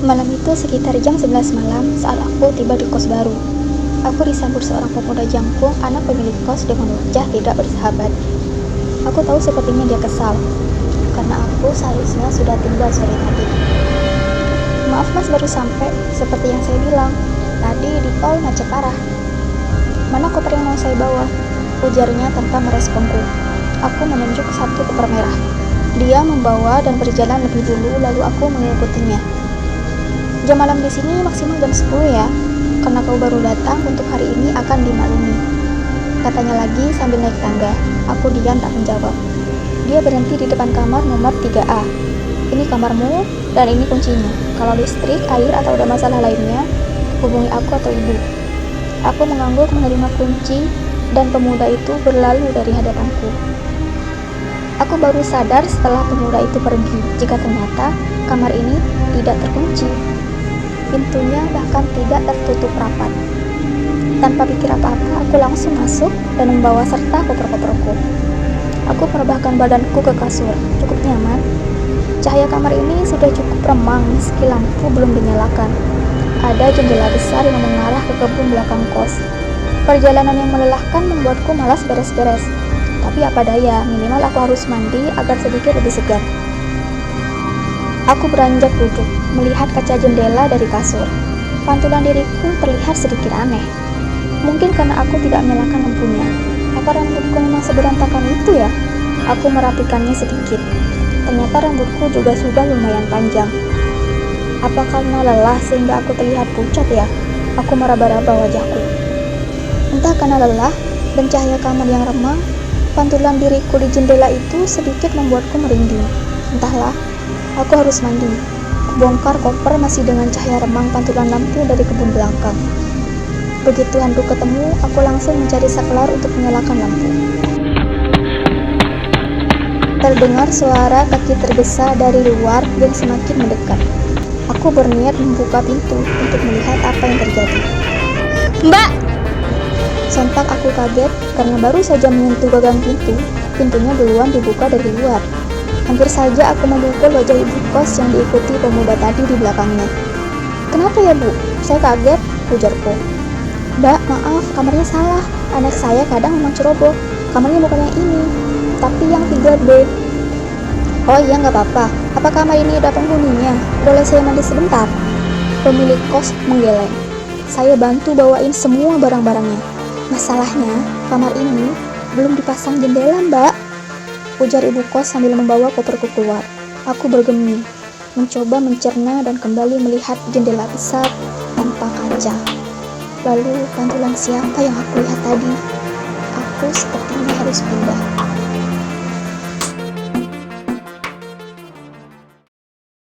Malam itu sekitar jam 11 malam saat aku tiba di kos baru. Aku disambut seorang pemuda jangkung, anak pemilik kos dengan wajah tidak bersahabat. Aku tahu sepertinya dia kesal, karena aku seharusnya sudah tinggal sore tadi. Maaf mas, baru sampai. Seperti yang saya bilang, tadi di tol macet parah. Mana koper yang mau saya bawa? Ujarnya tanpa meresponku. Aku menunjuk satu koper merah. Dia membawa dan berjalan lebih dulu, lalu aku mengikutinya. Jam malam di sini maksimal jam 10 ya, karena kau baru datang untuk hari ini akan dimaklumi, katanya lagi sambil naik tangga. Aku diam tak menjawab. Dia berhenti di depan kamar nomor 3A. Ini kamarmu dan ini kuncinya. Kalau listrik, air atau ada masalah lainnya, hubungi aku atau ibu. Aku mengangguk menerima kunci dan pemuda itu berlalu dari hadapanku. Aku baru sadar setelah pemuda itu pergi, jika ternyata kamar ini tidak terkunci. Pintunya bahkan tidak tertutup rapat. Tanpa pikir apa-apa, aku langsung masuk dan membawa serta koper-koperku. Aku merebahkan badanku ke kasur, cukup nyaman. Cahaya kamar ini sudah cukup remang meski lampu belum dinyalakan. Ada jendela besar yang mengarah ke kebun belakang kos. Perjalanan yang melelahkan membuatku malas beres-beres. Tapi apa daya, minimal aku harus mandi agar sedikit lebih segar. Aku beranjak duduk, melihat kaca jendela dari kasur. Pantulan diriku terlihat sedikit aneh. Mungkin karena aku tidak menyalakan lampunya. Apa rambutku memang seberantakan itu ya? Aku merapikannya sedikit. Ternyata rambutku juga sudah lumayan panjang. Apa karena lelah sehingga aku terlihat pucat ya? Aku meraba-raba wajahku. Entah karena lelah dan cahaya kamar yang remang, pantulan diriku di jendela itu sedikit membuatku merinding. Entahlah. Aku harus mandi. Bongkar koper masih dengan cahaya remang pantulan lampu dari kebun belakang. Begitu handuk ketemu, aku langsung mencari saklar untuk menyalakan lampu. Terdengar suara kaki tergesa dari luar yang semakin mendekat. Aku berniat membuka pintu untuk melihat apa yang terjadi. Mbak! Sontak aku kaget karena baru saja menyentuh gagang pintu, pintunya duluan dibuka dari luar. Hampir saja aku memukul wajah ibu kos yang diikuti pemuda tadi di belakangnya. Kenapa ya bu? Saya kaget, ujarku. Mbak, maaf, kamarnya salah. Anak saya kadang memang ceroboh. Kamarnya bukan yang ini, tapi yang 3B. Oh iya, nggak apa-apa. Apa kamar ini ada penghuninya? Boleh saya mandi sebentar? Pemilik kos menggeleng. Saya bantu bawain semua barang-barangnya. Masalahnya, kamar ini belum dipasang jendela, mbak, ujar ibu kos sambil membawa koperku keluar. Aku bergeming, mencoba mencerna dan kembali melihat jendela besar tanpa kaca. Lalu pantulan siapa yang aku lihat tadi? Aku sepertinya harus pindah.